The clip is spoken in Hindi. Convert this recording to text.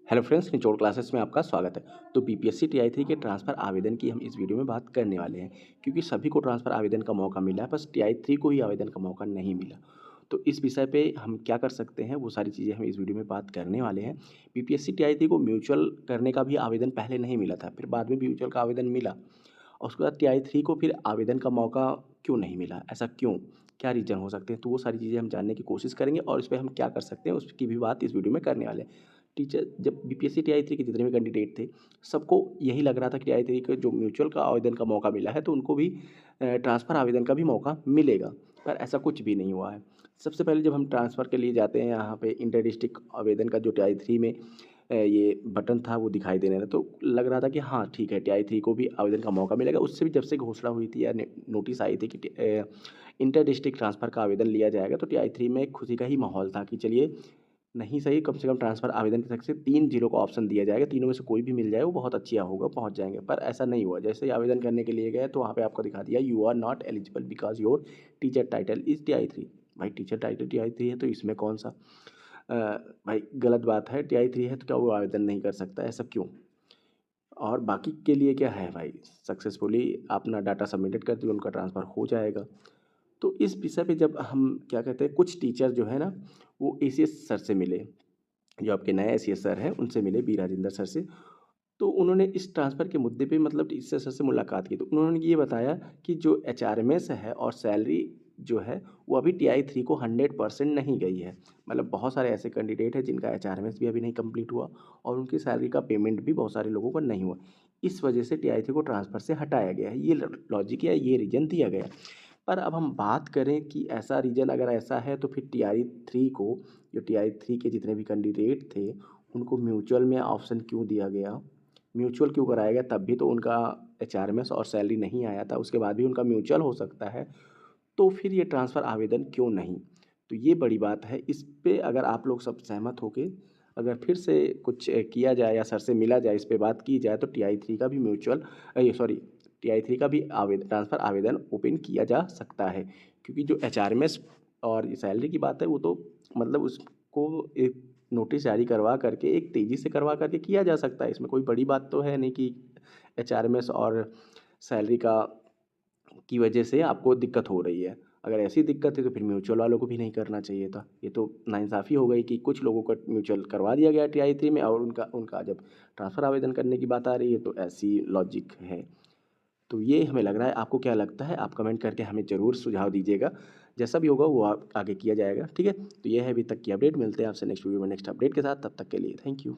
हेलो फ्रेंड्स, निचोड़ क्लासेस में आपका स्वागत है। तो बीपीएससी टीआई 3 के ट्रांसफ़र आवेदन की हम इस वीडियो में बात करने वाले हैं, क्योंकि सभी को ट्रांसफ़र आवेदन का मौका मिला है, बस टीआई 3 को ही आवेदन का मौका नहीं मिला। तो इस विषय पे हम क्या कर सकते हैं, वो सारी चीज़ें हम इस वीडियो में बात करने वाले हैं। बीपीएससी टीआई 3 को म्यूचुअल करने का भी आवेदन पहले नहीं मिला था, फिर बाद में म्यूचुअल का आवेदन मिला और उसके बाद टीआई 3 को फिर आवेदन का मौका क्यों नहीं मिला? ऐसा क्यों? क्या रीज़न हो सकते हैं? तो वो सारी चीज़ें हम जानने की कोशिश करेंगे और इस पे हम क्या कर सकते हैं, उसकी भी बात इस वीडियो में करने वाले हैं। टीचर जब बीपीएससी टीआई 3 के जितने भी कैंडिडेट थे, सबको यही लग रहा था कि टीआई 3 का जो म्यूचुअल का आवेदन का मौका मिला है, तो उनको भी ट्रांसफ़र आवेदन का भी मौका मिलेगा, पर ऐसा कुछ भी नहीं हुआ है। सबसे पहले जब हम ट्रांसफ़र के लिए जाते हैं यहाँ पे इंटर डिस्ट्रिक्ट आवेदन का जो टीआई 3 में ये बटन था वो दिखाई देने लगा, तो लग रहा था कि हाँ ठीक है, टीआई 3 को भी आवेदन का मौका मिलेगा। उससे भी जब से घोषणा हुई थी या नोटिस आई थी कि इंटर डिस्ट्रिक्ट ट्रांसफ़र का आवेदन लिया जाएगा, तो टीआई 3 में खुशी का ही माहौल था कि चलिए नहीं सही, कम से कम ट्रांसफ़र आवेदन की तरफ से 3 ज़ीरो का ऑप्शन दिया जाएगा, तीनों में से कोई भी मिल जाए वो बहुत अच्छा होगा, पहुँच जाएँगे। पर ऐसा नहीं हुआ। जैसे ही आवेदन करने के लिए गए तो वहाँ पे आपको दिखा दिया you are not eligible because your teacher title is T I 3। भाई टीचर टाइटल टीआई 3 है तो इसमें कौन-सा अ, भाई गलत बात है, टीआई 3 है तो क्या वो आवेदन नहीं कर सकता, ऐसा क्यों? और बाकी के लिए क्या है भाई, सक्सेसफुली अपना डाटा सबमिटेड कर दिया, उनका ट्रांसफ़र हो जाएगा। तो इस विषय पे जब हम क्या कहते हैं, कुछ टीचर जो है ना, वो एसीएस सर से मिले, जो आपके नए एसीएस सर हैं, उनसे मिले बी राजेंद्र सर से। तो उन्होंने इस ट्रांसफ़र के मुद्दे पे मतलब टीचर सर से मुलाकात की, तो उन्होंने ये बताया कि जो एचआरएमएस है और सैलरी जो है, वो अभी टीआई 3 को 100% नहीं गई है। मतलब बहुत सारे ऐसे कैंडिडेट हैं जिनका एचआरएमएस भी अभी नहीं कंप्लीट हुआ और उनकी सैलरी का पेमेंट भी बहुत सारे लोगों को नहीं हुआ। इस वजह से टीआई 3 को ट्रांसफ़र से हटाया गया है। ये लॉजिक या ये रीज़न दिया गया है। पर अब हम बात करें कि ऐसा रीज़न अगर ऐसा है तो फिर टीआई 3 को, जो टीआई 3 के जितने भी कैंडिडेट थे, उनको म्यूचुअल में ऑप्शन क्यों दिया गया? म्यूचुअल क्यों कराया गया? तब भी तो उनका एचआरएमएस और सैलरी नहीं आया था, उसके बाद भी उनका म्यूचुअल हो सकता है, तो फिर ये ट्रांसफ़र आवेदन क्यों नहीं? तो ये बड़ी बात है। इस पे अगर आप लोग सब सहमत होके अगर फिर से कुछ किया जाए या सर से मिला जाए, इस पे बात की जाए, तो टीआई 3 का भी ये सॉरी टीआई 3 का भी ट्रांसफ़र आवेदन ओपन किया जा सकता है। क्योंकि जो एचआरएमएस और सैलरी की बात है, वो तो मतलब उसको एक नोटिस जारी करवा करके एक तेज़ी से करवा करके किया जा सकता है। इसमें कोई बड़ी बात तो है नहीं कि एचआरएमएस और सैलरी का की वजह से आपको दिक्कत हो रही है। अगर ऐसी दिक्कत है तो फिर म्यूचुअल वालों को भी नहीं करना चाहिए था। ये तो नाइंसाफ़ी हो गई कि कुछ लोगों का म्यूचुअल करवा दिया गया टीआई 3 में और उनका उनका जब ट्रांसफ़र आवेदन करने की बात आ रही है तो ऐसी लॉजिक है। तो ये हमें लग रहा है, आपको क्या लगता है? आप कमेंट करके हमें ज़रूर सुझाव दीजिएगा। जैसा भी होगा वो आगे किया जाएगा, ठीक है? तो ये है अभी तक की अपडेट। मिलते हैं आपसे नेक्स्ट वीडियो में नेक्स्ट अपडेट के साथ, तब तक के लिए थैंक यू।